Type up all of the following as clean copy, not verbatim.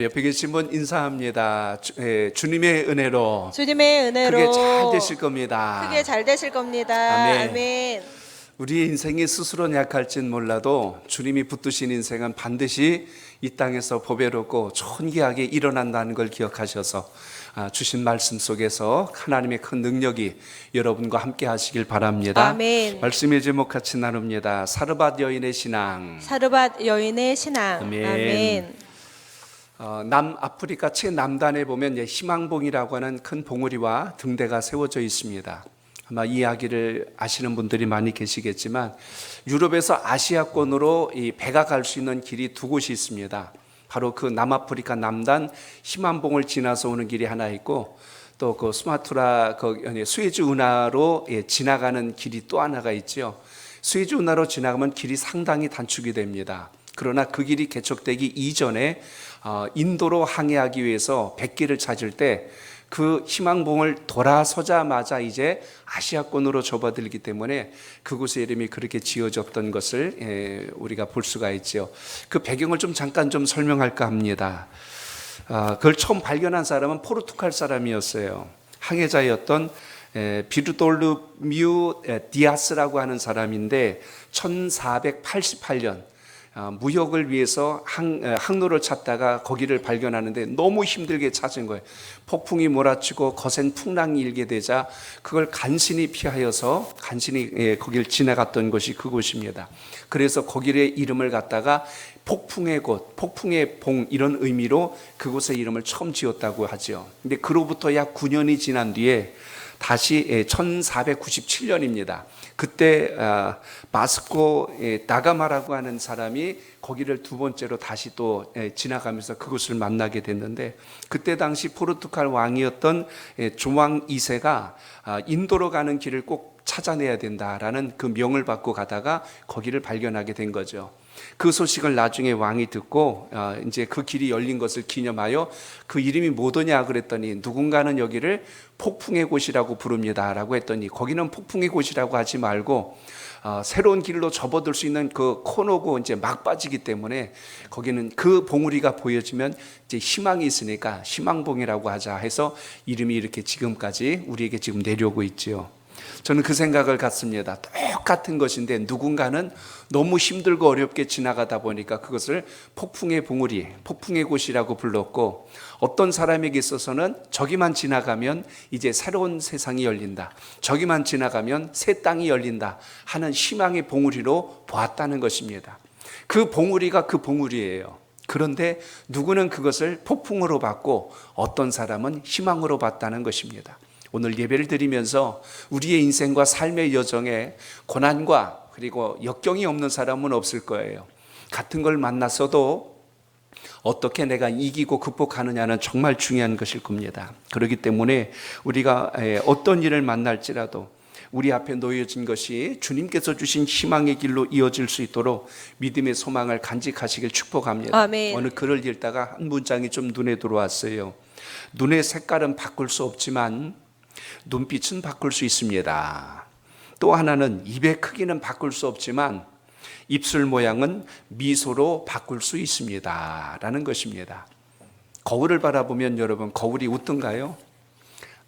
옆에 계신 분 인사합니다. 주님의 은혜로 주님의 은혜로 크게 잘 되실 겁니다. 크게 잘 되실 겁니다. 아멘. 아멘. 우리의 인생이 스스로는 약할진 몰라도 주님이 붙드신 인생은 반드시 이 땅에서 보배롭고 존귀하게 일어난다는 걸 기억하셔서 주신 말씀 속에서 하나님의 큰 능력이 여러분과 함께 하시길 바랍니다. 아멘. 말씀의 제목 같이 나눕니다. 사르밧 여인의 신앙. 사르밧 여인의 신앙. 아멘. 아멘. 남아프리카 최남단에 보면 희망봉이라고 하는 큰 봉우리와 등대가 세워져 있습니다. 아마 이 이야기를 아시는 분들이 많이 계시겠지만 유럽에서 아시아권으로 이 배가 갈 수 있는 길이 두 곳이 있습니다. 바로 그 남아프리카 남단 희망봉을 지나서 오는 길이 하나 있고 또 그 수마트라 수에즈 운하로 지나가는 길이 또 하나가 있죠. 수에즈 운하로 지나가면 길이 상당히 단축이 됩니다. 그러나 그 길이 개척되기 이전에 인도로 항해하기 위해서 백기를 찾을 때 그 희망봉을 돌아서자마자 이제 아시아권으로 접어들기 때문에 그곳의 이름이 그렇게 지어졌던 것을 우리가 볼 수가 있죠. 그 배경을 잠깐 설명할까 합니다. 그걸 처음 발견한 사람은 포르투갈 사람이었어요. 항해자였던 비르톨르미우 디아스라고 하는 사람인데 1488년 무역을 위해서 항로를 찾다가 거기를 발견하는데 너무 힘들게 찾은 거예요. 폭풍이 몰아치고 거센 풍랑이 일게 되자 그걸 간신히 피하여서 간신히 거기를 지나갔던 것이 그곳입니다. 그래서 거기의 이름을 갖다가 폭풍의 곳, 폭풍의 봉 이런 의미로 그곳의 이름을 처음 지었다고 하죠. 근데 그로부터 약 9년이 지난 뒤에 다시 1497년입니다. 그때 바스코 다가마라고 하는 사람이 거기를 두 번째로 다시 또 지나가면서 그곳을 만나게 됐는데 그때 당시 포르투갈 왕이었던 조왕 2세가 인도로 가는 길을 꼭 찾아내야 된다라는 그 명을 받고 가다가 거기를 발견하게 된 거죠. 그 소식을 나중에 왕이 듣고 이제 그 길이 열린 것을 기념하여 그 이름이 뭐더냐 그랬더니 누군가는 여기를 폭풍의 곳이라고 부릅니다라고 했더니 거기는 폭풍의 곳이라고 하지 말고 새로운 길로 접어들 수 있는 그 코너고 이제 막 빠지기 때문에 거기는 그 봉우리가 보여지면 이제 희망이 있으니까 희망봉이라고 하자 해서 이름이 이렇게 지금까지 우리에게 지금 내려오고 있지요. 저는 그 생각을 갖습니다. 똑같은 것인데 누군가는 너무 힘들고 어렵게 지나가다 보니까 그것을 폭풍의 봉우리, 폭풍의 곳이라고 불렀고 어떤 사람에게 있어서는 저기만 지나가면 이제 새로운 세상이 열린다. 저기만 지나가면 새 땅이 열린다 하는 희망의 봉우리로 보았다는 것입니다. 그 봉우리가 그 봉우리예요. 그런데 누구는 그것을 폭풍으로 봤고 어떤 사람은 희망으로 봤다는 것입니다. 오늘 예배를 드리면서 우리의 인생과 삶의 여정에 고난과 그리고 역경이 없는 사람은 없을 거예요. 같은 걸 만났어도 어떻게 내가 이기고 극복하느냐는 정말 중요한 것일 겁니다. 그렇기 때문에 우리가 어떤 일을 만날지라도 우리 앞에 놓여진 것이 주님께서 주신 희망의 길로 이어질 수 있도록 믿음의 소망을 간직하시길 축복합니다. 아멘. 어느 글을 읽다가 한 문장이 좀 눈에 들어왔어요. 눈의 색깔은 바꿀 수 없지만 눈빛은 바꿀 수 있습니다. 또 하나는 입의 크기는 바꿀 수 없지만 입술 모양은 미소로 바꿀 수 있습니다 라는 것입니다. 거울을 바라보면 여러분 거울이 웃던가요?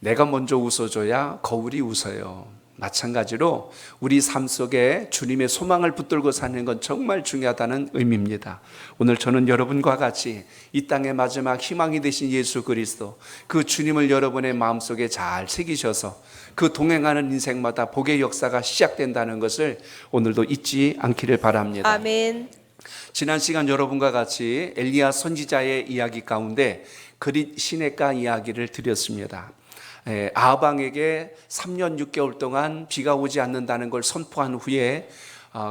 내가 먼저 웃어줘야 거울이 웃어요. 마찬가지로 우리 삶 속에 주님의 소망을 붙들고 사는 건 정말 중요하다는 의미입니다. 오늘 저는 여러분과 같이 이 땅의 마지막 희망이 되신 예수 그리스도 그 주님을 여러분의 마음속에 잘 새기셔서 그 동행하는 인생마다 복의 역사가 시작된다는 것을 오늘도 잊지 않기를 바랍니다. 아멘. 지난 시간 여러분과 같이 엘리야 선지자의 이야기 가운데 그릿 시냇가 이야기를 드렸습니다. 아방에게 3년 6개월 동안 비가 오지 않는다는 걸 선포한 후에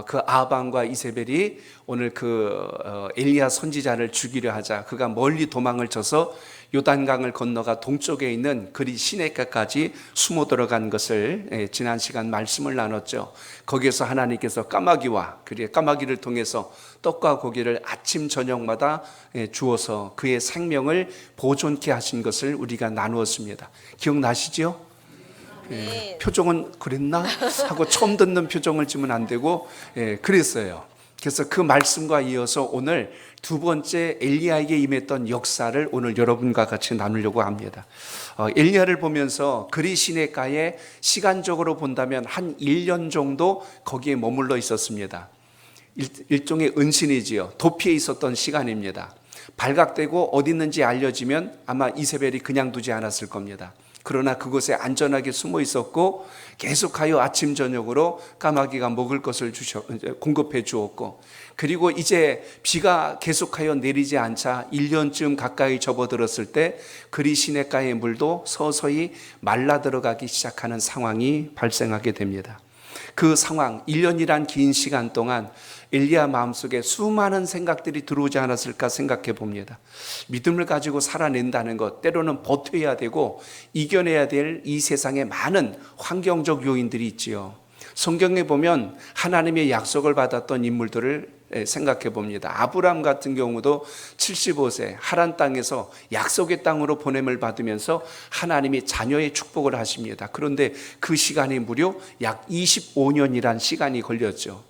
그 아방과 이세벨이 오늘 엘리야 선지자를 죽이려 하자 그가 멀리 도망을 쳐서 요단강을 건너가 동쪽에 있는 그릿 시냇가까지 숨어 들어간 것을 지난 시간 말씀을 나눴죠. 거기에서 하나님께서 까마귀를 통해서 떡과 고기를 아침 저녁마다 주어서 그의 생명을 보존케 하신 것을 우리가 나누었습니다. 기억나시죠? 표정은 그랬나? 하고 처음 듣는 표정을 지면 안 되고 그랬어요. 그래서 그 말씀과 이어서 오늘 두 번째 엘리야에게 임했던 역사를 오늘 여러분과 같이 나누려고 합니다. 엘리야를 보면서 그리 시내가에 시간적으로 본다면 한 1년 정도 거기에 머물러 있었습니다. 일종의 은신이지요. 도피에 있었던 시간입니다. 발각되고 어디 있는지 알려지면 아마 이세벨이 그냥 두지 않았을 겁니다. 그러나 그곳에 안전하게 숨어 있었고 계속하여 아침 저녁으로 까마귀가 먹을 것을 공급해 주었고, 그리고 이제 비가 계속하여 내리지 않자 1년쯤 가까이 접어들었을 때 그리 시냇가의 물도 서서히 말라 들어가기 시작하는 상황이 발생하게 됩니다. 그 상황, 1년이란 긴 시간 동안 엘리야 마음속에 수많은 생각들이 들어오지 않았을까 생각해 봅니다. 믿음을 가지고 살아낸다는 것, 때로는 버텨야 되고 이겨내야 될 이 세상에 많은 환경적 요인들이 있지요. 성경에 보면 하나님의 약속을 받았던 인물들을 생각해 봅니다. 아브람 같은 경우도 75세 하란 땅에서 약속의 땅으로 보냄을 받으면서 하나님이 자녀의 축복을 하십니다. 그런데 그 시간이 무려 약 25년이란 시간이 걸렸죠.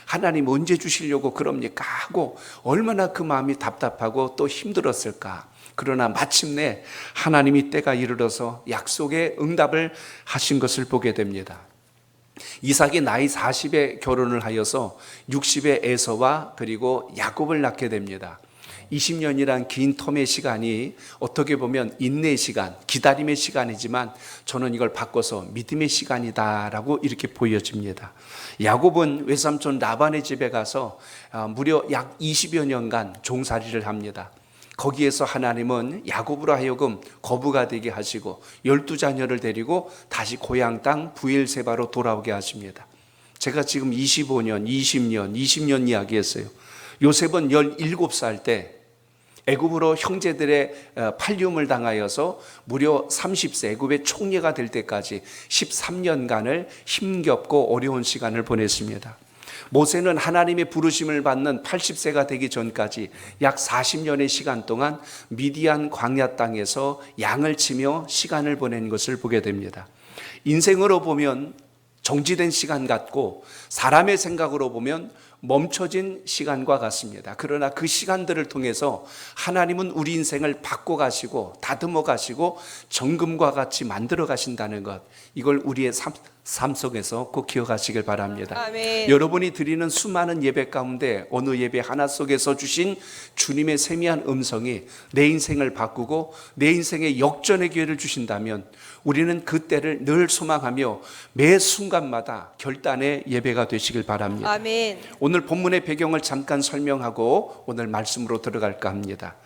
하나님 언제 주시려고 그럽니까 하고 얼마나 그 마음이 답답하고 또 힘들었을까. 그러나 마침내 하나님이 때가 이르러서 약속의 응답을 하신 것을 보게 됩니다. 이삭이 나이 40에 결혼을 하여서 60에 에서와 그리고 야곱을 낳게 됩니다. 20년이란 긴 텀의 시간이 어떻게 보면 인내의 시간, 기다림의 시간이지만 저는 이걸 바꿔서 믿음의 시간이다라고 이렇게 보여집니다. 야곱은 외삼촌 라반의 집에 가서 무려 약 20여 년간 종살이를 합니다. 거기에서 하나님은 야곱으로 하여금 거부가 되게 하시고 12자녀를 데리고 다시 고향 땅 부엘세바로 돌아오게 하십니다. 제가 지금 25년, 20년 이야기했어요. 요셉은 17살 때 애굽으로 형제들의 팔림을 당하여서 무려 30세 애굽의 총리가 될 때까지 13년간을 힘겹고 어려운 시간을 보냈습니다. 모세는 하나님의 부르심을 받는 80세가 되기 전까지 약 40년의 시간 동안 미디안 광야 땅에서 양을 치며 시간을 보낸 것을 보게 됩니다. 인생으로 보면 정지된 시간 같고 사람의 생각으로 보면 멈춰진 시간과 같습니다. 그러나 그 시간들을 통해서 하나님은 우리 인생을 바꿔가시고 다듬어 가시고 정금과 같이 만들어 가신다는 것, 이걸 우리의 삶 속에서 꼭 기억하시길 바랍니다. 아멘. 여러분이 드리는 수많은 예배 가운데 어느 예배 하나 속에서 주신 주님의 세미한 음성이 내 인생을 바꾸고 내 인생의 역전의 기회를 주신다면 우리는 그 때를 늘 소망하며 매 순간마다 결단의 예배가 되시길 바랍니다. 아멘. 오늘 본문의 배경을 잠깐 설명하고 오늘 말씀으로 들어갈까 합니다.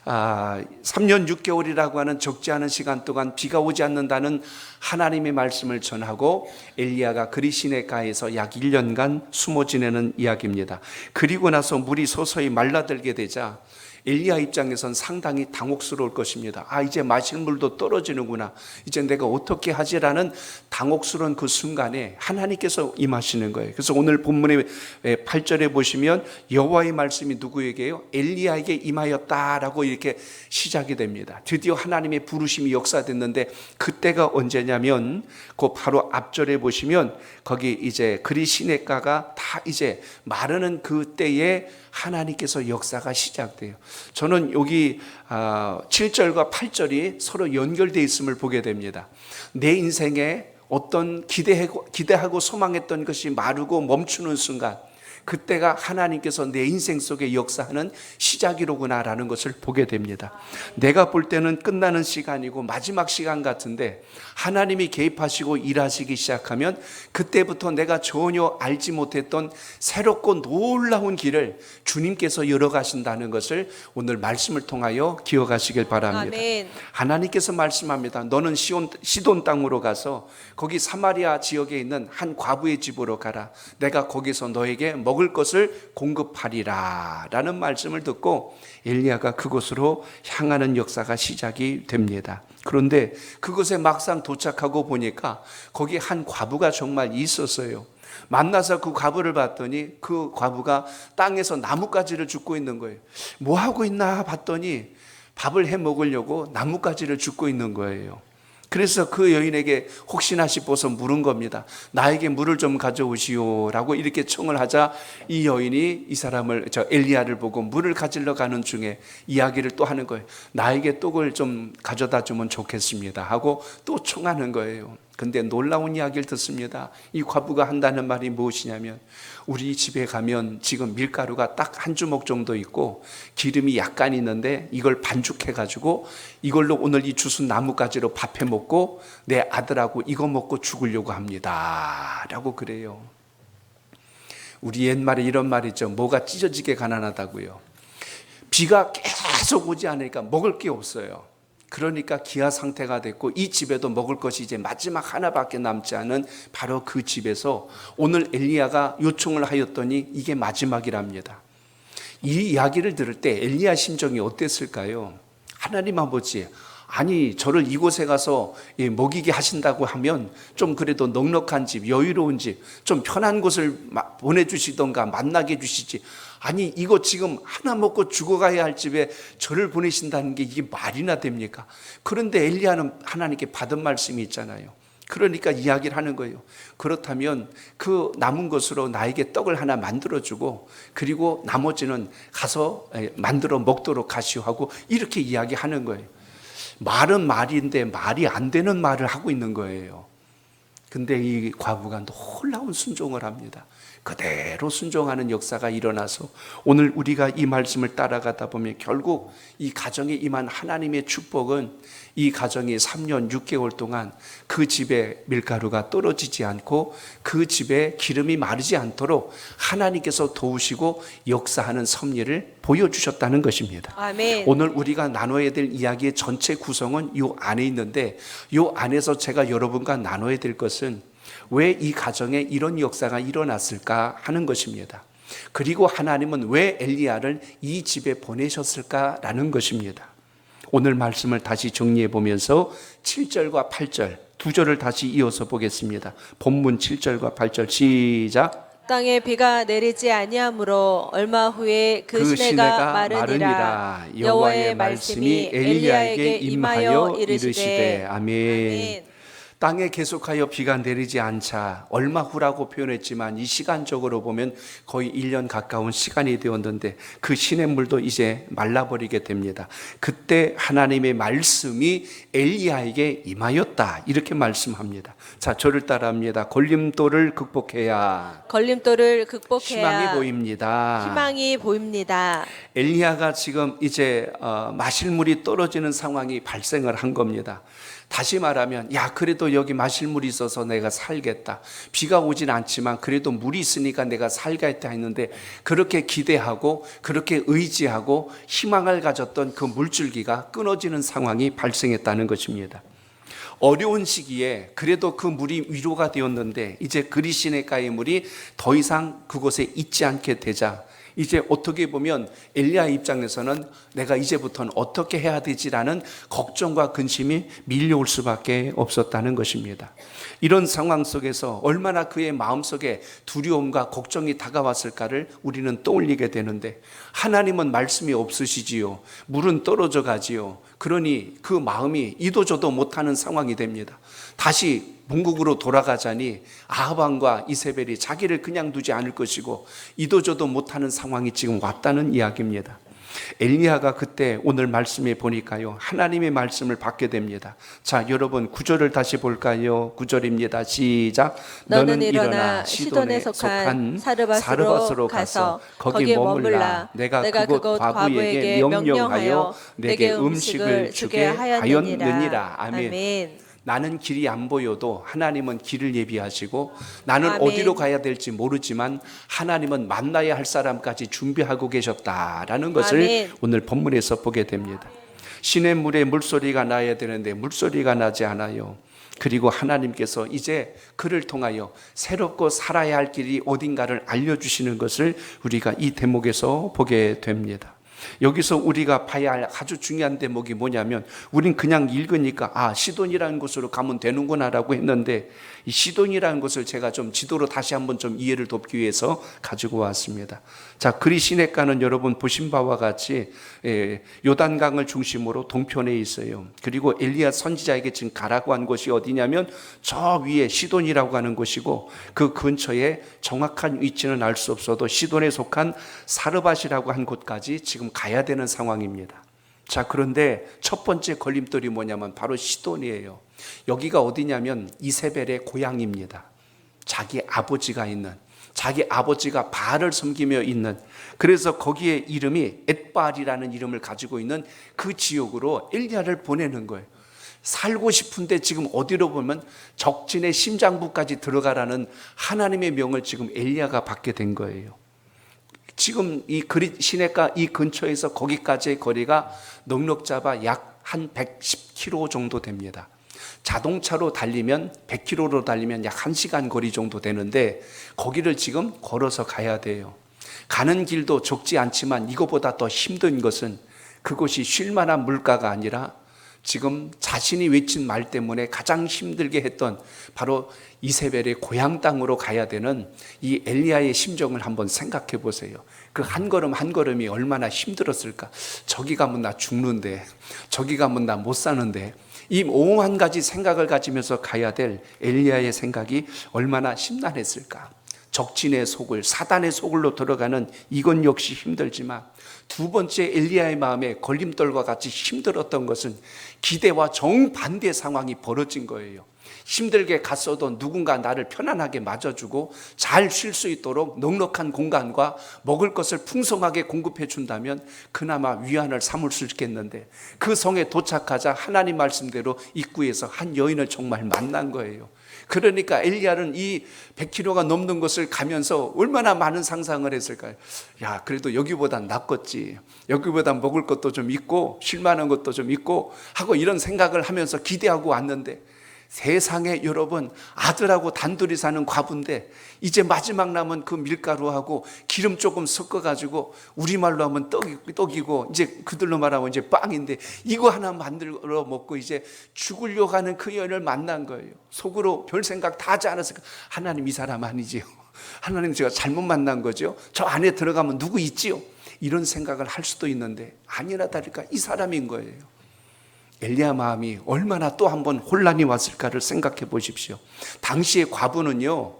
3년 6개월이라고 하는 적지 않은 시간 동안 비가 오지 않는다는 하나님의 말씀을 전하고 엘리야가 그리 시내가에서 약 1년간 숨어 지내는 이야기입니다. 그리고 나서 물이 서서히 말라들게 되자 엘리야 입장에선 상당히 당혹스러울 것입니다. 이제 마실 물도 떨어지는구나. 이제 내가 어떻게 하지라는 당혹스러운 그 순간에 하나님께서 임하시는 거예요. 그래서 오늘 본문의 8절에 보시면 여호와의 말씀이 누구에게요? 엘리야에게 임하였다라고 이렇게 시작이 됩니다. 드디어 하나님의 부르심이 역사됐는데 그때가 언제냐면 그 바로 앞절에 보시면 거기 이제 그리 시냇가가 다 이제 마르는 그 때에 하나님께서 역사가 시작돼요. 저는 여기 7절과 8절이 서로 연결되어 있음을 보게 됩니다. 내 인생에 어떤 기대하고 소망했던 것이 마르고 멈추는 순간, 그때가 하나님께서 내 인생 속에 역사하는 시작이로구나라는 것을 보게 됩니다. 내가 볼 때는 끝나는 시간이고 마지막 시간 같은데 하나님이 개입하시고 일하시기 시작하면 그때부터 내가 전혀 알지 못했던 새롭고 놀라운 길을 주님께서 열어가신다는 것을 오늘 말씀을 통하여 기억하시길 바랍니다. 아멘. 하나님께서 말씀합니다. 너는 시돈 땅으로 가서 거기 사마리아 지역에 있는 한 과부의 집으로 가라. 내가 거기서 너에게 먹을 것을 공급하리라 라는 말씀을 듣고 엘리야가 그곳으로 향하는 역사가 시작이 됩니다. 그런데 그곳에 막상 도착하고 보니까 거기 한 과부가 정말 있었어요. 만나서 그 과부를 봤더니 그 과부가 땅에서 나뭇가지를 줍고 있는 거예요. 뭐 하고 있나 봤더니 밥을 해 먹으려고 나뭇가지를 줍고 있는 거예요. 그래서 그 여인에게 혹시나 싶어서 물은 겁니다. 나에게 물을 좀 가져오시오라고 이렇게 청을 하자 이 여인이 이 사람을 엘리야를 보고 물을 가지러 가는 중에 이야기를 또 하는 거예요. 나에게 떡을 좀 가져다 주면 좋겠습니다 하고 또 청하는 거예요. 근데 놀라운 이야기를 듣습니다. 이 과부가 한다는 말이 무엇이냐면 우리 집에 가면 지금 밀가루가 딱 한 주먹 정도 있고 기름이 약간 있는데 이걸 반죽해 가지고 이걸로 오늘 이 주순 나뭇가지로 밥해 먹고 내 아들하고 이거 먹고 죽으려고 합니다 라고 그래요. 우리 옛말에 이런 말 있죠. 뭐가 찢어지게 가난하다고요. 비가 계속 오지 않으니까 먹을 게 없어요. 그러니까 기아 상태가 됐고 이 집에도 먹을 것이 이제 마지막 하나밖에 남지 않은 바로 그 집에서 오늘 엘리야가 요청을 하였더니 이게 마지막이랍니다. 이 이야기를 들을 때 엘리야 심정이 어땠을까요? 하나님 아버지, 아니 저를 이곳에 가서 먹이게 하신다고 하면 좀 그래도 넉넉한 집, 여유로운 집, 좀 편한 곳을 보내주시던가 만나게 해주시지, 아니 이거 지금 하나 먹고 죽어가야 할 집에 저를 보내신다는 게 이게 말이나 됩니까? 그런데 엘리야는 하나님께 받은 말씀이 있잖아요. 그러니까 이야기를 하는 거예요. 그렇다면 그 남은 것으로 나에게 떡을 하나 만들어주고 그리고 나머지는 가서 만들어 먹도록 하시오 하고 이렇게 이야기하는 거예요. 말은 말인데 말이 안 되는 말을 하고 있는 거예요. 근데 이 과부가 놀라운 순종을 합니다. 그대로 순종하는 역사가 일어나서 오늘 우리가 이 말씀을 따라가다 보면 결국 이 가정에 임한 하나님의 축복은 이 가정이 3년 6개월 동안 그 집에 밀가루가 떨어지지 않고 그 집에 기름이 마르지 않도록 하나님께서 도우시고 역사하는 섭리를 보여주셨다는 것입니다. 아멘. 오늘 우리가 나눠야 될 이야기의 전체 구성은 이 안에 있는데 이 안에서 제가 여러분과 나눠야 될 것은 왜 이 가정에 이런 역사가 일어났을까 하는 것입니다. 그리고 하나님은 왜 엘리야를 이 집에 보내셨을까라는 것입니다. 오늘 말씀을 다시 정리해 보면서 7절과 8절 두 절을 다시 이어서 보겠습니다. 본문 7절과 8절 시작. 땅에 비가 내리지 아니하므로 얼마 후에 그 시내가 마르니라. 여호와의 말씀이 엘리야에게 임하여 이르시되 아멘. 땅에 계속하여 비가 내리지 않자 얼마 후라고 표현했지만 이 시간적으로 보면 거의 1년 가까운 시간이 되었는데 그 시냇물도 이제 말라버리게 됩니다. 그때 하나님의 말씀이 엘리야에게 임하였다 이렇게 말씀합니다. 자, 저를 따라합니다. 걸림돌을 극복해야 희망이 보입니다. 희망이 보입니다. 엘리야가 지금 이제 마실 물이 떨어지는 상황이 발생을 한 겁니다. 다시 말하면 야 그래도 여기 마실 물이 있어서 내가 살겠다. 비가 오진 않지만 그래도 물이 있으니까 내가 살겠다 했는데 그렇게 기대하고 그렇게 의지하고 희망을 가졌던 그 물줄기가 끊어지는 상황이 발생했다는 것입니다. 어려운 시기에 그래도 그 물이 위로가 되었는데 이제 그리시네가의 물이 더 이상 그곳에 있지 않게 되자 이제 어떻게 보면 엘리야 입장에서는 내가 이제부터는 어떻게 해야 되지라는 걱정과 근심이 밀려올 수밖에 없었다는 것입니다. 이런 상황 속에서 얼마나 그의 마음속에 두려움과 걱정이 다가왔을까를 우리는 떠올리게 되는데 하나님은 말씀이 없으시지요. 물은 떨어져 가지요. 그러니 그 마음이 이도저도 못하는 상황이 됩니다. 다시 본국으로 돌아가자니 아합 왕과 이세벨이 자기를 그냥 두지 않을 것이고 이도저도 못하는 상황이 지금 왔다는 이야기입니다. 엘리야가 그때 오늘 말씀에 보니까요 하나님의 말씀을 받게 됩니다. 자, 여러분 9절을 다시 볼까요? 9절입니다. 시작. 너는 일어나 시돈에 속한 사르밧으로 가서 거기 머물라. 내가 그곳 과부에게 명령하여 내게 음식을 주게 하였느니라. 아멘. 나는 길이 안 보여도 하나님은 길을 예비하시고 나는 아멘. 어디로 가야 될지 모르지만 하나님은 만나야 할 사람까지 준비하고 계셨다라는 것을 아멘. 오늘 본문에서 보게 됩니다. 시냇물에 물소리가 나야 되는데 물소리가 나지 않아요. 그리고 하나님께서 이제 그를 통하여 새롭고 살아야 할 길이 어딘가를 알려주시는 것을 우리가 이 대목에서 보게 됩니다. 여기서 우리가 봐야 할 아주 중요한 대목이 뭐냐면, 우린 그냥 읽으니까 시돈이라는 곳으로 가면 되는구나라고 했는데, 이 시돈이라는 곳을 제가 좀 지도로 다시 한번 좀 이해를 돕기 위해서 가지고 왔습니다. 자, 그리 시내가는 여러분 보신 바와 같이 요단강을 중심으로 동편에 있어요. 그리고 엘리야 선지자에게 지금 가라고 한 곳이 어디냐면 저 위에 시돈이라고 하는 곳이고, 그 근처에 정확한 위치는 알 수 없어도 시돈에 속한 사르밧이라고 한 곳까지 지금 가야 되는 상황입니다. 자, 그런데 첫 번째 걸림돌이 뭐냐면 바로 시돈이에요. 여기가 어디냐면 이세벨의 고향입니다. 자기 아버지가 있는, 자기 아버지가 바알을 섬기며 있는, 그래서 거기에 이름이 엣바알이라는 이름을 가지고 있는 그 지역으로 엘리야를 보내는 거예요. 살고 싶은데 지금 어디로 보면 적진의 심장부까지 들어가라는 하나님의 명을 지금 엘리야가 받게 된 거예요. 지금 이 시내가 이 근처에서 거기까지의 거리가 넉넉 잡아 약 한 110km 정도 됩니다. 자동차로 달리면 100km로 달리면 약 1시간 거리 정도 되는데, 거기를 지금 걸어서 가야 돼요. 가는 길도 적지 않지만 이거보다 더 힘든 것은 그곳이 쉴 만한 물가가 아니라 지금 자신이 외친 말 때문에 가장 힘들게 했던 바로 이세벨의 고향 땅으로 가야 되는 이 엘리야의 심정을 한번 생각해 보세요. 그 한 걸음 한 걸음이 얼마나 힘들었을까. 저기 가면 나 죽는데, 저기 가면 나 못 사는데, 이 오만 가지 생각을 가지면서 가야 될 엘리야의 생각이 얼마나 심란했을까. 적진의 소굴, 사단의 소굴로 들어가는 이건 역시 힘들지만, 두 번째 엘리야의 마음에 걸림돌과 같이 힘들었던 것은 기대와 정반대 상황이 벌어진 거예요. 힘들게 갔어도 누군가 나를 편안하게 맞아주고 잘 쉴 수 있도록 넉넉한 공간과 먹을 것을 풍성하게 공급해 준다면 그나마 위안을 삼을 수 있겠는데, 그 성에 도착하자 하나님 말씀대로 입구에서 한 여인을 정말 만난 거예요. 그러니까 엘리야는 이 100km가 넘는 것을 가면서 얼마나 많은 상상을 했을까요? 야, 그래도 여기보단 낫겠지. 여기보다 먹을 것도 좀 있고 쉴 만한 것도 좀 있고 하고 이런 생각을 하면서 기대하고 왔는데, 세상에 여러분, 아들하고 단둘이 사는 과부인데 이제 마지막 남은 그 밀가루하고 기름 조금 섞어가지고 우리말로 하면 떡이고 이제 그들로 말하면 이제 빵인데, 이거 하나 만들어 먹고 이제 죽으려고 하는 그 여인을 만난 거예요. 속으로 별 생각 다 하지 않았을까? 하나님, 이 사람 아니지요. 하나님, 제가 잘못 만난 거죠. 저 안에 들어가면 누구 있지요? 이런 생각을 할 수도 있는데 아니나 다를까 이 사람인 거예요. 엘리야 마음이 얼마나 또 한 번 혼란이 왔을까를 생각해 보십시오. 당시의 과부는요,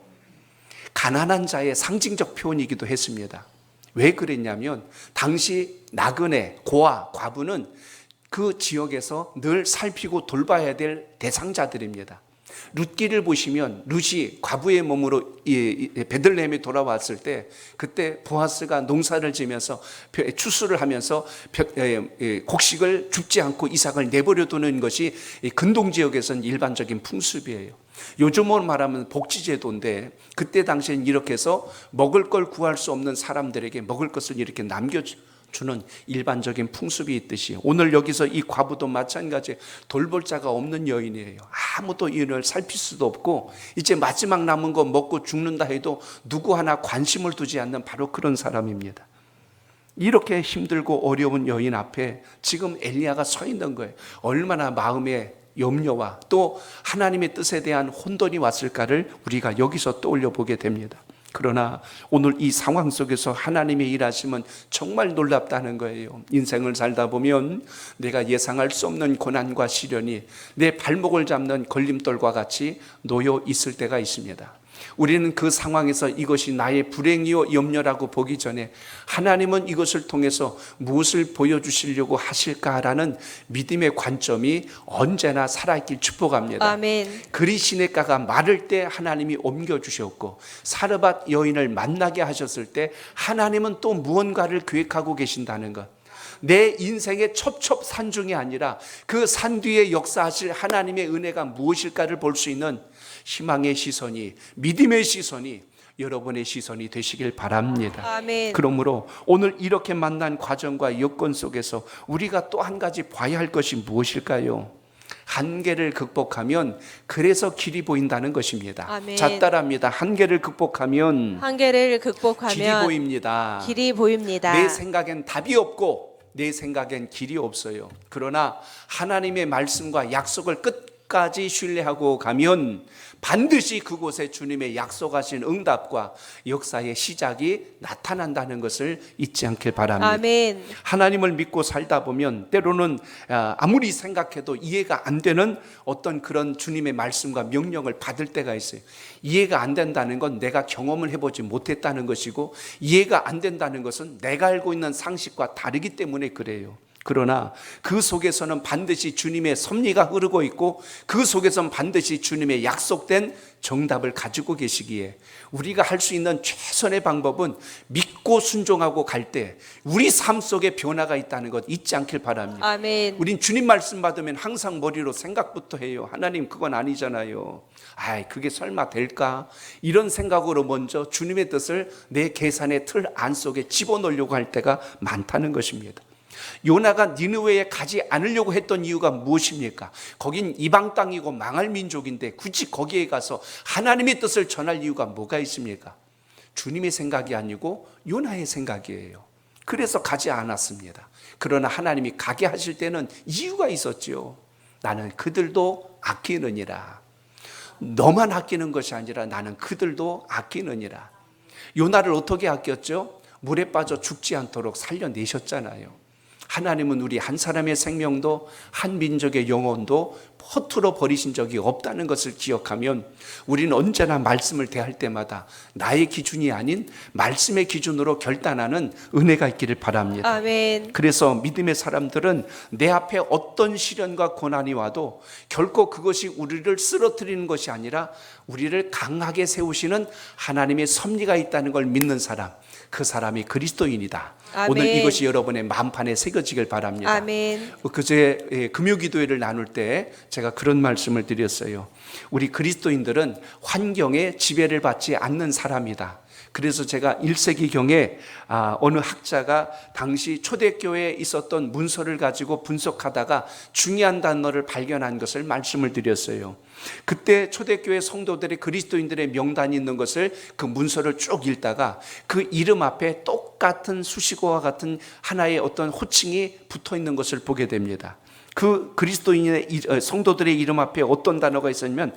가난한 자의 상징적 표현이기도 했습니다. 왜 그랬냐면 당시 나그네, 고아, 과부는 그 지역에서 늘 살피고 돌봐야 될 대상자들입니다. 룻기를 보시면 룻이 과부의 몸으로 베들레헴에 돌아왔을 때, 그때 보아스가 농사를 지면서 추수를 하면서 곡식을 줍지 않고 이삭을 내버려 두는 것이 근동 지역에서는 일반적인 풍습이에요. 요즘으로 말하면 복지제도인데, 그때 당시엔 이렇게 해서 먹을 걸 구할 수 없는 사람들에게 먹을 것을 이렇게 남겨주는 일반적인 풍습이 있듯이, 오늘 여기서 이 과부도 마찬가지 돌볼 자가 없는 여인이에요. 아무도 이를 살필 수도 없고 이제 마지막 남은 거 먹고 죽는다 해도 누구 하나 관심을 두지 않는 바로 그런 사람입니다. 이렇게 힘들고 어려운 여인 앞에 지금 엘리야가 서 있는 거예요. 얼마나 마음에 염려와 또 하나님의 뜻에 대한 혼돈이 왔을까를 우리가 여기서 떠올려 보게 됩니다. 그러나 오늘 이 상황 속에서 하나님의 일하심은 정말 놀랍다는 거예요. 인생을 살다 보면 내가 예상할 수 없는 고난과 시련이 내 발목을 잡는 걸림돌과 같이 놓여 있을 때가 있습니다. 우리는 그 상황에서 이것이 나의 불행이요 염려라고 보기 전에 하나님은 이것을 통해서 무엇을 보여주시려고 하실까라는 믿음의 관점이 언제나 살아있길 축복합니다. 아멘. 그리 시냇가가 마를 때 하나님이 옮겨주셨고, 사르밧 여인을 만나게 하셨을 때 하나님은 또 무언가를 계획하고 계신다는 것, 내 인생의 첩첩산중이 아니라 그 산 뒤에 역사하실 하나님의 은혜가 무엇일까를 볼 수 있는 희망의 시선이, 믿음의 시선이 여러분의 시선이 되시길 바랍니다. 아멘. 그러므로 오늘 이렇게 만난 과정과 여건 속에서 우리가 또 한 가지 봐야 할 것이 무엇일까요? 한계를 극복하면 그래서 길이 보인다는 것입니다. 아멘. 자, 따라합니다. 한계를 극복하면 한계를 극복하면 길이 보입니다. 길이 보입니다. 내 생각엔 답이 없고 내 생각엔 길이 없어요. 그러나 하나님의 말씀과 약속을 끝까지 신뢰하고 가면 반드시 그곳에 주님의 약속하신 응답과 역사의 시작이 나타난다는 것을 잊지 않길 바랍니다. 아멘. 하나님을 믿고 살다 보면 때로는 아무리 생각해도 이해가 안 되는 어떤 그런 주님의 말씀과 명령을 받을 때가 있어요. 이해가 안 된다는 건 내가 경험을 해보지 못했다는 것이고, 이해가 안 된다는 것은 내가 알고 있는 상식과 다르기 때문에 그래요. 그러나 그 속에서는 반드시 주님의 섭리가 흐르고 있고, 그 속에서는 반드시 주님의 약속된 정답을 가지고 계시기에 우리가 할 수 있는 최선의 방법은 믿고 순종하고 갈 때 우리 삶 속에 변화가 있다는 것 잊지 않길 바랍니다. 아멘. 우린 주님 말씀 받으면 항상 머리로 생각부터 해요. 하나님 그건 아니잖아요. 그게 설마 될까? 이런 생각으로 먼저 주님의 뜻을 내 계산의 틀 안속에 집어넣으려고 할 때가 많다는 것입니다. 요나가 니느웨에 가지 않으려고 했던 이유가 무엇입니까? 거긴 이방 땅이고 망할 민족인데 굳이 거기에 가서 하나님의 뜻을 전할 이유가 뭐가 있습니까? 주님의 생각이 아니고 요나의 생각이에요. 그래서 가지 않았습니다. 그러나 하나님이 가게 하실 때는 이유가 있었죠. 나는 그들도 아끼느니라. 너만 아끼는 것이 아니라 나는 그들도 아끼느니라. 요나를 어떻게 아꼈죠? 물에 빠져 죽지 않도록 살려내셨잖아요. 하나님은 우리 한 사람의 생명도 한 민족의 영혼도 허투루 버리신 적이 없다는 것을 기억하면 우리는 언제나 말씀을 대할 때마다 나의 기준이 아닌 말씀의 기준으로 결단하는 은혜가 있기를 바랍니다. 아멘. 그래서 믿음의 사람들은 내 앞에 어떤 시련과 고난이 와도 결코 그것이 우리를 쓰러뜨리는 것이 아니라 우리를 강하게 세우시는 하나님의 섭리가 있다는 걸 믿는 사람, 그 사람이 그리스도인이다. 아멘. 오늘 이것이 여러분의 마음판에 새겨지길 바랍니다. 아멘. 그제 금요기도회를 나눌 때 제가 그런 말씀을 드렸어요. 우리 그리스도인들은 환경에 지배를 받지 않는 사람이다. 그래서 제가 1세기경에 어느 학자가 당시 초대교회에 있었던 문서를 가지고 분석하다가 중요한 단어를 발견한 것을 말씀을 드렸어요. 그때 초대교회 성도들의 그리스도인들의 명단이 있는 것을 그 문서를 쭉 읽다가 그 이름 앞에 똑같은 수식어와 같은 하나의 어떤 호칭이 붙어 있는 것을 보게 됩니다. 그 그리스도인의 성도들의 이름 앞에 어떤 단어가 있었냐면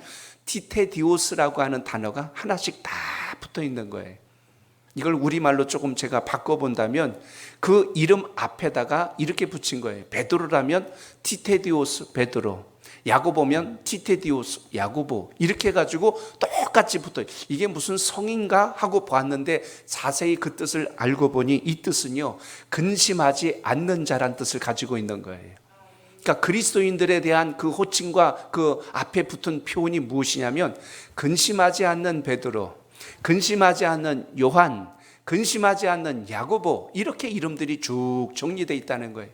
티테디오스라고 하는 단어가 하나씩 다 붙어 있는 거예요. 이걸 우리말로 조금 제가 바꿔본다면 그 이름 앞에다가 이렇게 붙인 거예요. 베드로라면 티테디오스 베드로, 야고보면 티테디오스 야고보, 이렇게 해가지고 똑같이 붙어요. 이게 무슨 성인가 하고 보았는데 자세히 그 뜻을 알고 보니 이 뜻은요, 근심하지 않는 자란 뜻을 가지고 있는 거예요. 그러니까 그리스도인들에 대한 그 호칭과 그 앞에 붙은 표현이 무엇이냐면 근심하지 않는 베드로, 근심하지 않는 요한, 근심하지 않는 야고보, 이렇게 이름들이 쭉 정리되어 있다는 거예요.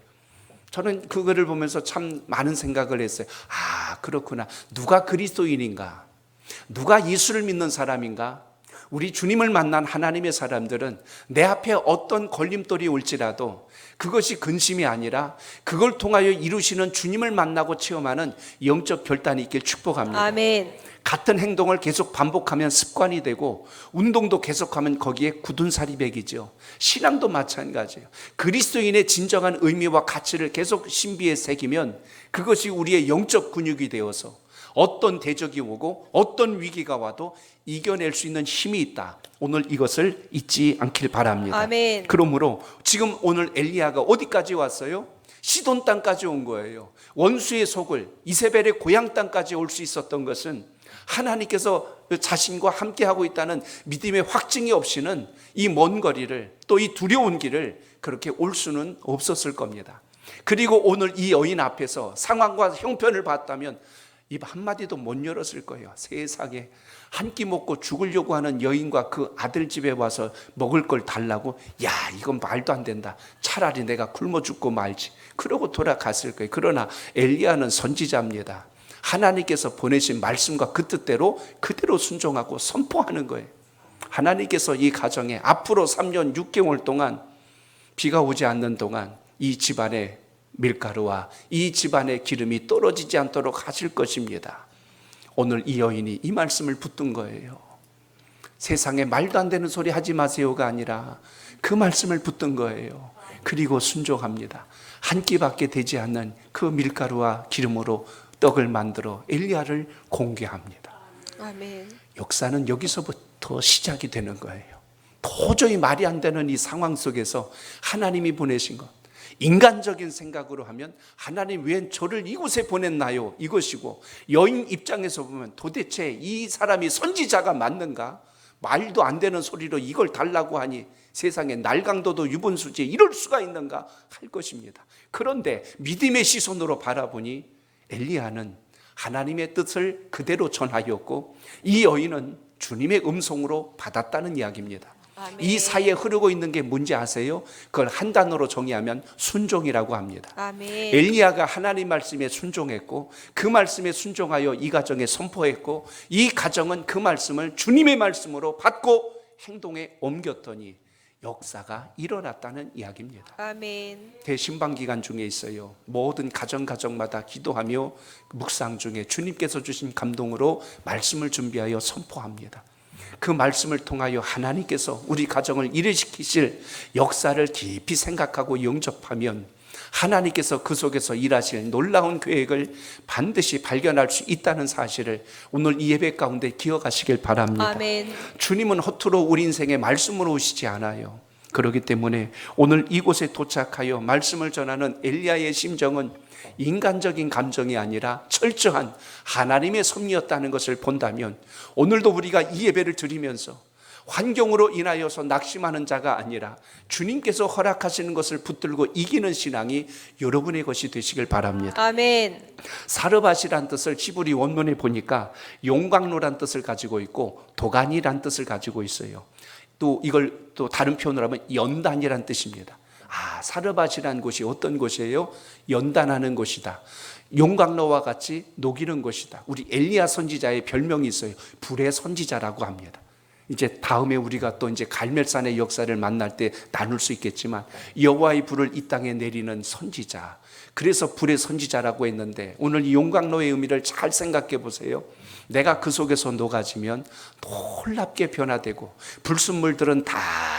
저는 그거를 보면서 참 많은 생각을 했어요. 그렇구나. 누가 그리스도인인가? 누가 예수를 믿는 사람인가? 우리 주님을 만난 하나님의 사람들은 내 앞에 어떤 걸림돌이 올지라도 그것이 근심이 아니라 그걸 통하여 이루시는 주님을 만나고 체험하는 영적 결단이 있길 축복합니다. 아멘. 같은 행동을 계속 반복하면 습관이 되고 운동도 계속하면 거기에 굳은 살이 배기죠. 신앙도 마찬가지예요. 그리스도인의 진정한 의미와 가치를 계속 신비에 새기면 그것이 우리의 영적 근육이 되어서 어떤 대적이 오고 어떤 위기가 와도 이겨낼 수 있는 힘이 있다. 오늘 이것을 잊지 않길 바랍니다. 아멘. 그러므로 지금 오늘 엘리야가 어디까지 왔어요? 시돈 땅까지 온 거예요. 원수의 속을 이세벨의 고향 땅까지 올 수 있었던 것은 하나님께서 자신과 함께하고 있다는 믿음의 확증이 없이는 이 먼 거리를, 또 이 두려운 길을 그렇게 올 수는 없었을 겁니다. 그리고 오늘 이 여인 앞에서 상황과 형편을 봤다면 입 한마디도 못 열었을 거예요. 세상에 한 끼 먹고 죽으려고 하는 여인과 그 아들 집에 와서 먹을 걸 달라고, 이건 말도 안 된다, 차라리 내가 굶어 죽고 말지, 그러고 돌아갔을 거예요. 그러나 엘리야는 선지자입니다. 하나님께서 보내신 말씀과 그 뜻대로 그대로 순종하고 선포하는 거예요. 하나님께서 이 가정에 앞으로 3년 6개월 동안 비가 오지 않는 동안 이 집안에 밀가루와 이 집안의 기름이 떨어지지 않도록 하실 것입니다. 오늘 이 여인이 이 말씀을 붙든 거예요. 세상에 말도 안 되는 소리 하지 마세요가 아니라 그 말씀을 붙든 거예요. 그리고 순종합니다. 한 끼밖에 되지 않는 그 밀가루와 기름으로 떡을 만들어 엘리야를 공개합니다. 아멘. 역사는 여기서부터 시작이 되는 거예요. 도저히 말이 안 되는 이 상황 속에서 하나님이 보내신 것, 인간적인 생각으로 하면 하나님 왜 저를 이곳에 보냈나요? 이것이고, 여인 입장에서 보면 도대체 이 사람이 선지자가 맞는가? 말도 안 되는 소리로 이걸 달라고 하니 세상에 날강도도 유분수지 이럴 수가 있는가 할 것입니다. 그런데 믿음의 시선으로 바라보니 엘리야는 하나님의 뜻을 그대로 전하였고, 이 여인은 주님의 음성으로 받았다는 이야기입니다. 아멘. 이 사이에 흐르고 있는 게 뭔지 아세요? 그걸 한 단어로 정의하면 순종이라고 합니다. 아멘. 엘리야가 하나님 말씀에 순종했고, 그 말씀에 순종하여 이 가정에 선포했고, 이 가정은 그 말씀을 주님의 말씀으로 받고 행동에 옮겼더니 역사가 일어났다는 이야기입니다. 아멘. 대신방 기간 중에 있어요. 모든 가정마다 기도하며 묵상 중에 주님께서 주신 감동으로 말씀을 준비하여 선포합니다. 그 말씀을 통하여 하나님께서 우리 가정을 일으키실 역사를 깊이 생각하고 영접하면 하나님께서 그 속에서 일하실 놀라운 계획을 반드시 발견할 수 있다는 사실을 오늘 이 예배 가운데 기억하시길 바랍니다. 아멘. 주님은 허투루 우리 인생에 말씀으로 오시지 않아요. 그렇기 때문에 오늘 이곳에 도착하여 말씀을 전하는 엘리야의 심정은 인간적인 감정이 아니라 철저한 하나님의 섭리였다는 것을 본다면, 오늘도 우리가 이 예배를 드리면서 환경으로 인하여서 낙심하는 자가 아니라 주님께서 허락하시는 것을 붙들고 이기는 신앙이 여러분의 것이 되시길 바랍니다. 아멘. 사르밧이란 뜻을 히브리 원문에 보니까 용광로란 뜻을 가지고 있고 도가니란 뜻을 가지고 있어요. 또 이걸 또 다른 표현으로 하면 연단이란 뜻입니다. 사르밧이란 곳이 어떤 곳이에요? 연단하는 곳이다. 용광로와 같이 녹이는 곳이다. 우리 엘리야 선지자의 별명이 있어요. 불의 선지자라고 합니다. 이제 다음에 우리가 또 이제 갈멜산의 역사를 만날 때 나눌 수 있겠지만, 여호와의 불을 이 땅에 내리는 선지자, 그래서 불의 선지자라고 했는데, 오늘 이 용광로의 의미를 잘 생각해 보세요. 내가 그 속에서 녹아지면 놀랍게 변화되고 불순물들은 다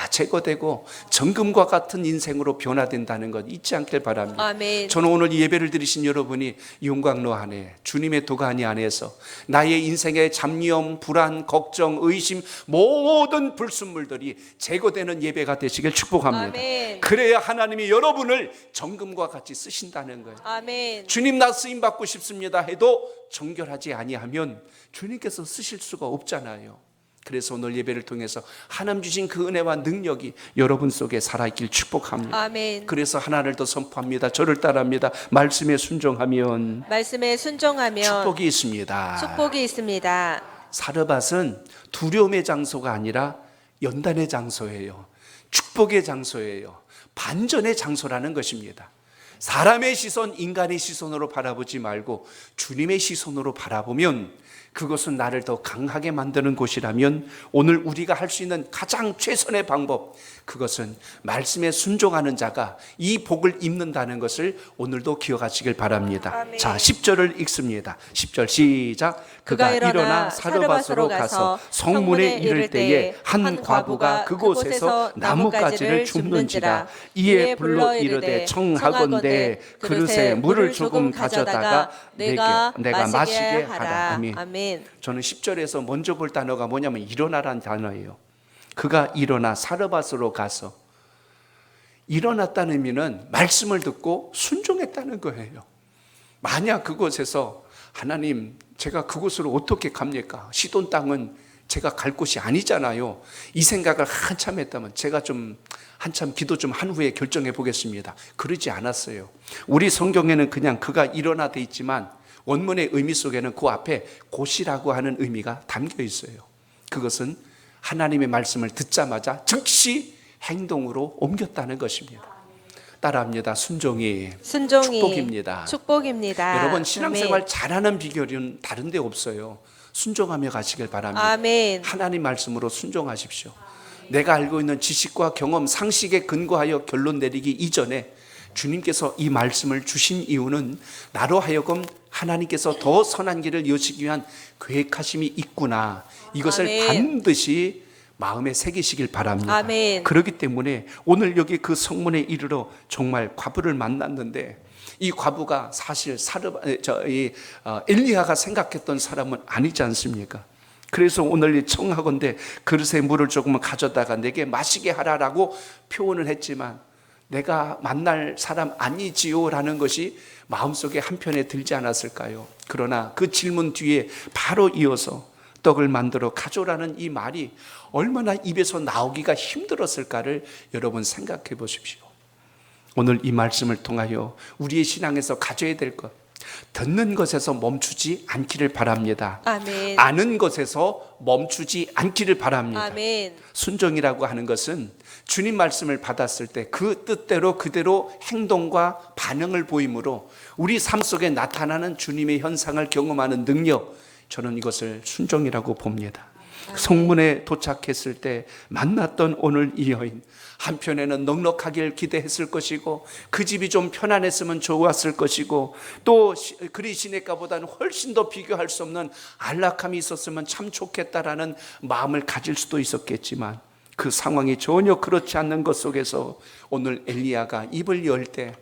제거되고 정금과 같은 인생으로 변화된다는 것 잊지 않길 바랍니다. 아멘. 저는 오늘 이 예배를 드리신 여러분이 용광로 안에, 주님의 도가니 안에서 나의 인생의 잡념, 불안, 걱정, 의심, 모든 불순물들이 제거되는 예배가 되시길 축복합니다. 아멘. 그래야 하나님이 여러분을 정금과 같이 쓰신다는 거예요. 아멘. 주님 나 쓰임 받고 싶습니다 해도 정결하지 아니하면 주님께서 쓰실 수가 없잖아요. 그래서 오늘 예배를 통해서 하나님 주신 그 은혜와 능력이 여러분 속에 살아있길 축복합니다. 아멘. 그래서 하나를 더 선포합니다. 저를 따라합니다. 말씀에 순종하면 말씀에 순종하면 축복이 있습니다. 축복이 있습니다. 사르밧은 두려움의 장소가 아니라 연단의 장소예요. 축복의 장소예요. 반전의 장소라는 것입니다. 사람의 시선, 인간의 시선으로 바라보지 말고 주님의 시선으로 바라보면 그것은 나를 더 강하게 만드는 곳이라면, 오늘 우리가 할 수 있는 가장 최선의 방법, 그것은 말씀에 순종하는 자가 이 복을 입는다는 것을 오늘도 기억하시길 바랍니다. 아멘. 자, 10절을 읽습니다. 10절 시작. 그가 일어나 사르밧으로 가서 성문에 이를 때에 한 과부가 그곳에서 나뭇가지를 줍는지라. 이에 불러 이르되 청하건대 그릇에 물을 조금 가져다가 내가 마시게 하라. 아멘. 저는 10절에서 먼저 볼 단어가 뭐냐면 일어나라는 단어예요. 그가 일어나 사르밧으로 가서, 일어났다는 의미는 말씀을 듣고 순종했다는 거예요. 만약 그곳에서 하나님, 제가 그곳으로 어떻게 갑니까? 시돈 땅은 제가 갈 곳이 아니잖아요. 이 생각을 한참 했다면 제가 좀 한참 기도 좀 한 후에 결정해 보겠습니다. 그러지 않았어요. 우리 성경에는 그냥 그가 일어나 돼 있지만 원문의 의미 속에는 그 앞에 곧이라고 하는 의미가 담겨 있어요. 그것은 하나님의 말씀을 듣자마자 즉시 행동으로 옮겼다는 것입니다. 따라합니다. 순종이 축복입니다. 축복입니다. 여러분, 신앙생활 아멘. 잘하는 비결은 다른 데 없어요. 순종하며 가시길 바랍니다. 아멘. 하나님 말씀으로 순종하십시오. 내가 알고 있는 지식과 경험, 상식에 근거하여 결론 내리기 이전에 주님께서 이 말씀을 주신 이유는 나로 하여금 하나님께서 더 선한 길을 여시기 위한 계획하심이 있구나, 이것을 아멘. 반드시 마음에 새기시길 바랍니다. 아멘. 그렇기 때문에 오늘 여기 그 성문에 이르러 정말 과부를 만났는데 이 과부가 사실 엘리야가 생각했던 사람은 아니지 않습니까? 그래서 오늘 이 청하건대 그릇에 물을 조금만 가져다가 내게 마시게 하라라고 표현을 했지만 내가 만날 사람 아니지요 라는 것이 마음속에 한편에 들지 않았을까요? 그러나 그 질문 뒤에 바로 이어서 떡을 만들어 가져라는 이 말이 얼마나 입에서 나오기가 힘들었을까를 여러분 생각해 보십시오. 오늘 이 말씀을 통하여 우리의 신앙에서 가져야 될 것, 듣는 것에서 멈추지 않기를 바랍니다. 아멘. 아는 것에서 멈추지 않기를 바랍니다. 아멘. 순종이라고 하는 것은 주님 말씀을 받았을 때 그 뜻대로 그대로 행동과 반응을 보이므로 우리 삶 속에 나타나는 주님의 현상을 경험하는 능력, 저는 이것을 순종이라고 봅니다. 성문에 도착했을 때 만났던 오늘 이 여인, 한편에는 넉넉하길 기대했을 것이고 그 집이 좀 편안했으면 좋았을 것이고 또 그리 시내가보다는 훨씬 더 비교할 수 없는 안락함이 있었으면 참 좋겠다라는 마음을 가질 수도 있었겠지만 그 상황이 전혀 그렇지 않는 것 속에서 오늘 엘리야가 입을 열 때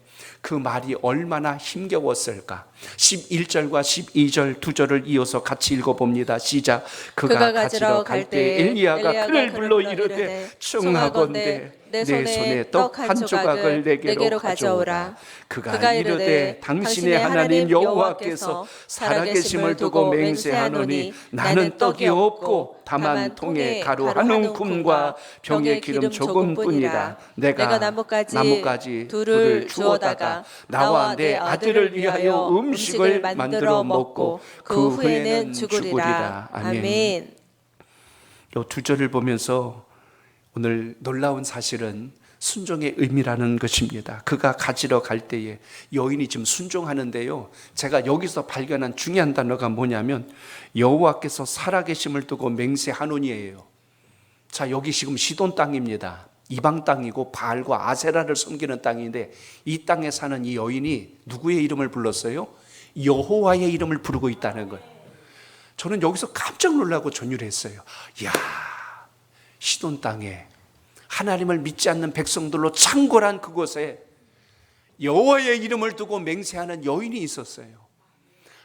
그 말이 얼마나 힘겨웠을까. 11절과 12절 두 절을 이어서 같이 읽어봅니다. 시작. 그가 가지러 갈 때 엘리야가 그를 불러 이르되 청하건대 내 손에 떡 한 조각을 내게로 가져오라. 그가 이르되 당신의 하나님 여호와께서 살아계심을 두고 맹세하노니 나는 떡이 없고 다만 통에 가루 한 움큼과 병에 기름 조금뿐이라. 내가 나뭇가지 둘을 주어다가 나와 내 아들을 위하여 음식을 만들어 먹고 그 후에는 죽으리라. 아멘. 이 두 절을 보면서 오늘 놀라운 사실은 순종의 의미라는 것입니다. 그가 가지러 갈 때에 여인이 지금 순종하는데요, 제가 여기서 발견한 중요한 단어가 뭐냐면 여호와께서 살아계심을 두고 맹세하노니예요. 자, 여기 지금 시돈 땅입니다. 이방 땅이고 바알과 아세라를 섬기는 땅인데 이 땅에 사는 이 여인이 누구의 이름을 불렀어요? 여호와의 이름을 부르고 있다는 거예요. 저는 여기서 깜짝 놀라고 전율했어요. 이야, 시돈 땅에 하나님을 믿지 않는 백성들로 창궐한 그곳에 여호와의 이름을 두고 맹세하는 여인이 있었어요.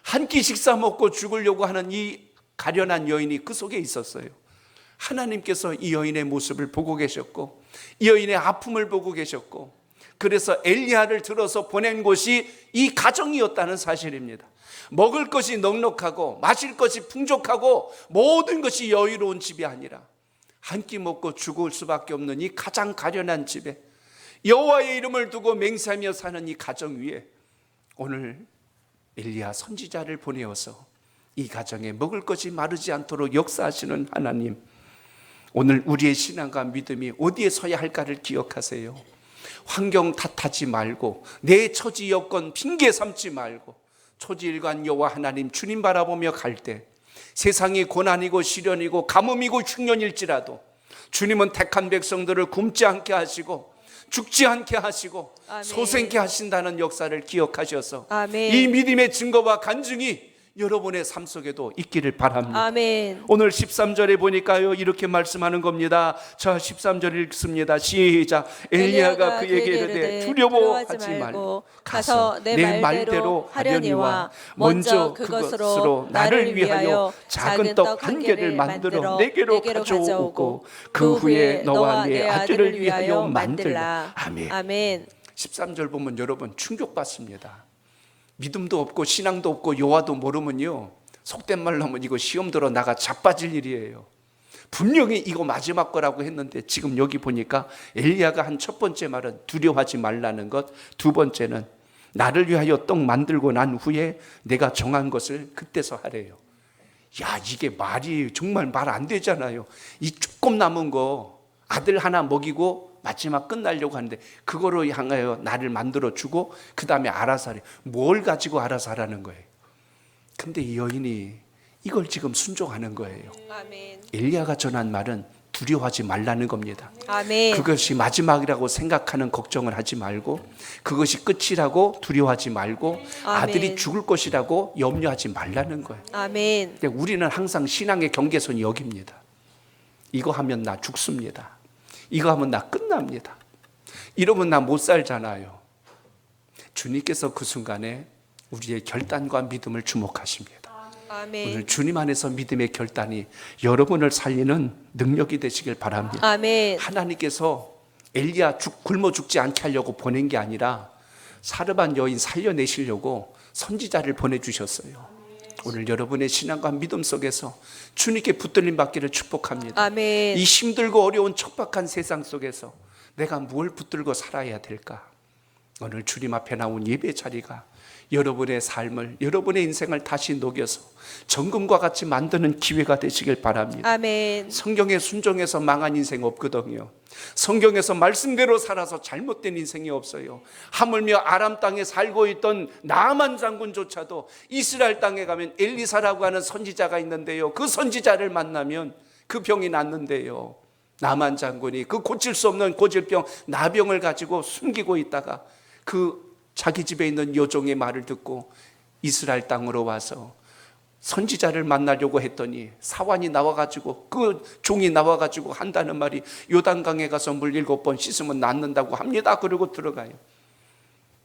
한 끼 식사 먹고 죽으려고 하는 이 가련한 여인이 그 속에 있었어요. 하나님께서 이 여인의 모습을 보고 계셨고 이 여인의 아픔을 보고 계셨고 그래서 엘리야를 들어서 보낸 곳이 이 가정이었다는 사실입니다. 먹을 것이 넉넉하고 마실 것이 풍족하고 모든 것이 여유로운 집이 아니라 한 끼 먹고 죽을 수밖에 없는 이 가장 가련한 집에 여호와의 이름을 두고 맹세하며 사는 이 가정 위에 오늘 엘리야 선지자를 보내어서 이 가정에 먹을 것이 마르지 않도록 역사하시는 하나님, 오늘 우리의 신앙과 믿음이 어디에 서야 할까를 기억하세요. 환경 탓하지 말고 내 처지 여건 핑계 삼지 말고 초지일관 여호와 하나님 주님 바라보며 갈 때 세상이 고난이고 시련이고 가뭄이고 흉년일지라도 주님은 택한 백성들을 굶지 않게 하시고 죽지 않게 하시고 아멘. 소생케 하신다는 역사를 기억하셔서 아멘. 이 믿음의 증거와 간증이 여러분의 삶 속에도 있기를 바랍니다. 아멘. 오늘 13절에 보니까요 이렇게 말씀하는 겁니다. 자, 13절 읽습니다. 시작. 엘리야가 그에게 이르되 두려워하지 말고 가서 내 말대로 하려니와 먼저 그것으로 나를 위하여 작은 떡 한 개를 만들어 내게로 가져오고 그 후에 너와 내 아들을 위하여 만들라. 아멘. 아멘. 13절 보면 여러분 충격받습니다. 믿음도 없고 신앙도 없고 여호와도 모르면요, 속된 말로 하면 이거 시험 들어 나가 자빠질 일이에요. 분명히 이거 마지막 거라고 했는데 지금 여기 보니까 엘리야가 한 첫 번째 말은 두려워하지 말라는 것, 두 번째는 나를 위하여 떡 만들고 난 후에 내가 정한 것을 그때서 하래요. 야, 이게 말이 정말 말 안 되잖아요. 이 조금 남은 거 아들 하나 먹이고 마지막 끝나려고 하는데 그거로 향하여 나를 만들어 주고 그 다음에 알아서 하래. 뭘 가지고 알아서 하라는 거예요. 근데 이 여인이 이걸 지금 순종하는 거예요. 아멘. 엘리야가 전한 말은 두려워하지 말라는 겁니다. 아멘. 그것이 마지막이라고 생각하는 걱정을 하지 말고 그것이 끝이라고 두려워하지 말고 아들이 죽을 것이라고 염려하지 말라는 거예요. 아멘. 근데 우리는 항상 신앙의 경계선이 여기입니다. 이거 하면 나 죽습니다. 이거 하면 나 끝납니다. 이러면 나 못 살잖아요. 주님께서 그 순간에 우리의 결단과 믿음을 주목하십니다. 아멘. 오늘 주님 안에서 믿음의 결단이 여러분을 살리는 능력이 되시길 바랍니다. 아멘. 하나님께서 엘리야 굶어 죽지 않게 하려고 보낸 게 아니라 사르반 여인 살려내시려고 선지자를 보내주셨어요. 오늘 여러분의 신앙과 믿음 속에서 주님께 붙들림 받기를 축복합니다. 아멘. 이 힘들고 어려운 척박한 세상 속에서 내가 뭘 붙들고 살아야 될까? 오늘 주님 앞에 나온 예배 자리가 여러분의 삶을, 여러분의 인생을 다시 녹여서 정금과 같이 만드는 기회가 되시길 바랍니다. 아멘. 성경에 순종해서 망한 인생 없거든요. 성경에서 말씀대로 살아서 잘못된 인생이 없어요. 하물며 아람 땅에 살고 있던 나아만 장군조차도 이스라엘 땅에 가면 엘리사라고 하는 선지자가 있는데요, 그 선지자를 만나면 그 병이 낫는데요, 나아만 장군이 그 고칠 수 없는 고질병 나병을 가지고 숨기고 있다가 그 자기 집에 있는 여종의 말을 듣고 이스라엘 땅으로 와서 선지자를 만나려고 했더니 사환이 나와가지고, 그 종이 나와가지고 한다는 말이 요단강에 가서 물 7번 씻으면 낫는다고 합니다. 그러고 들어가요.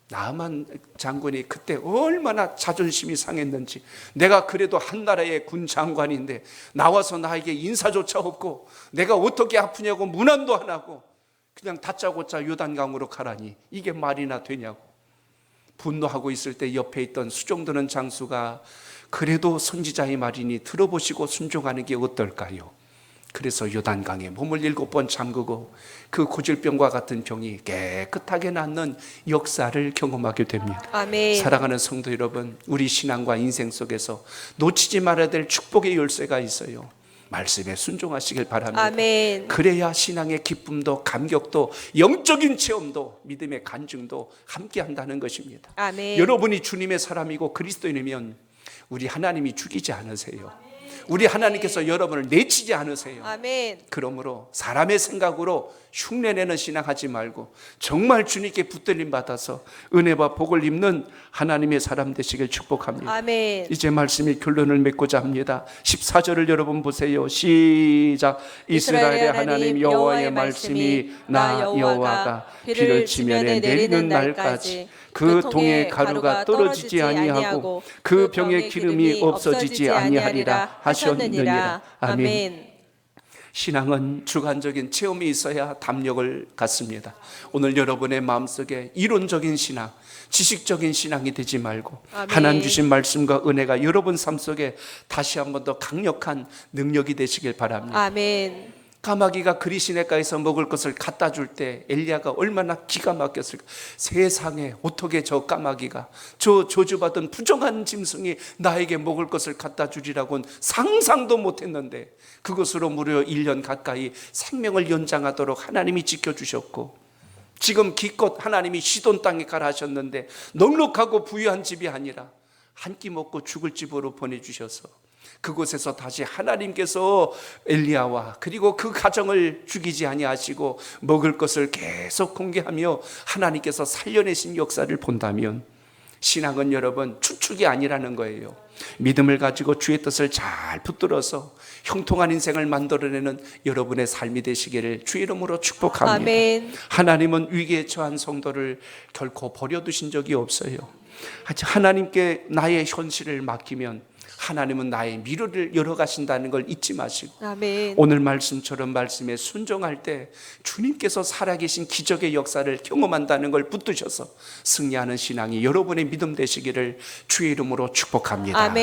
나아만 장군이 그때 얼마나 자존심이 상했는지, 내가 그래도 한 나라의 군 장관인데 나와서 나에게 인사조차 없고 내가 어떻게 아프냐고 문안도 안 하고 그냥 다짜고짜 요단강으로 가라니 이게 말이나 되냐고 분노하고 있을 때 옆에 있던 수종드는 장수가 그래도 선지자의 말이니 들어보시고 순종하는 게 어떨까요? 그래서 요단강에 몸을 7번 잠그고 그 고질병과 같은 병이 깨끗하게 낫는 역사를 경험하게 됩니다. 아멘. 사랑하는 성도 여러분, 우리 신앙과 인생 속에서 놓치지 말아야 될 축복의 열쇠가 있어요. 말씀에 순종하시길 바랍니다. 아멘. 그래야 신앙의 기쁨도 감격도 영적인 체험도 믿음의 간증도 함께 한다는 것입니다. 아멘. 여러분이 주님의 사람이고 그리스도인이면 우리 하나님이 죽이지 않으세요. 우리 하나님께서 여러분을 내치지 않으세요. 아멘. 그러므로 사람의 생각으로 흉내내는 신앙하지 말고 정말 주님께 붙들림 받아서 은혜와 복을 입는 하나님의 사람 되시길 축복합니다. 아멘. 이제 말씀이 결론을 맺고자 합니다. 14절을 여러분 보세요. 시작. 이스라엘의 하나님 여호와의 말씀이 나 여호와가 비를 지면에 내리는 날까지 그 통에 가루가 떨어지지 아니하고 그 병에 기름이 없어지지 아니하리라 하셨느니라. 아멘. 신앙은 주관적인 체험이 있어야 담력을 갖습니다. 오늘 여러분의 마음속에 이론적인 신앙, 지식적인 신앙이 되지 말고 아멘. 하나님 주신 말씀과 은혜가 여러분 삶 속에 다시 한 번 더 강력한 능력이 되시길 바랍니다. 아멘. 까마귀가 그리시네가에서 먹을 것을 갖다 줄 때 엘리야가 얼마나 기가 막혔을까. 세상에 어떻게 저 까마귀가, 저 저주받은 부정한 짐승이 나에게 먹을 것을 갖다 주리라고는 상상도 못했는데 그것으로 무려 1년 가까이 생명을 연장하도록 하나님이 지켜주셨고, 지금 기껏 하나님이 시돈 땅에 가라 하셨는데 넉넉하고 부유한 집이 아니라 한 끼 먹고 죽을 집으로 보내주셔서 그곳에서 다시 하나님께서 엘리야와 그리고 그 가정을 죽이지 아니하시고 먹을 것을 계속 공개하며 하나님께서 살려내신 역사를 본다면 신앙은 여러분 추측이 아니라는 거예요. 믿음을 가지고 주의 뜻을 잘 붙들어서 형통한 인생을 만들어내는 여러분의 삶이 되시기를 주의 이름으로 축복합니다. 아멘. 하나님은 위기에 처한 성도를 결코 버려두신 적이 없어요. 하나님께 나의 현실을 맡기면 하나님은 나의 미래를 열어가신다는 걸 잊지 마시고 아멘. 오늘 말씀처럼 말씀에 순종할 때 주님께서 살아계신 기적의 역사를 경험한다는 걸 붙드셔서 승리하는 신앙이 여러분의 믿음 되시기를 주의 이름으로 축복합니다. 아멘.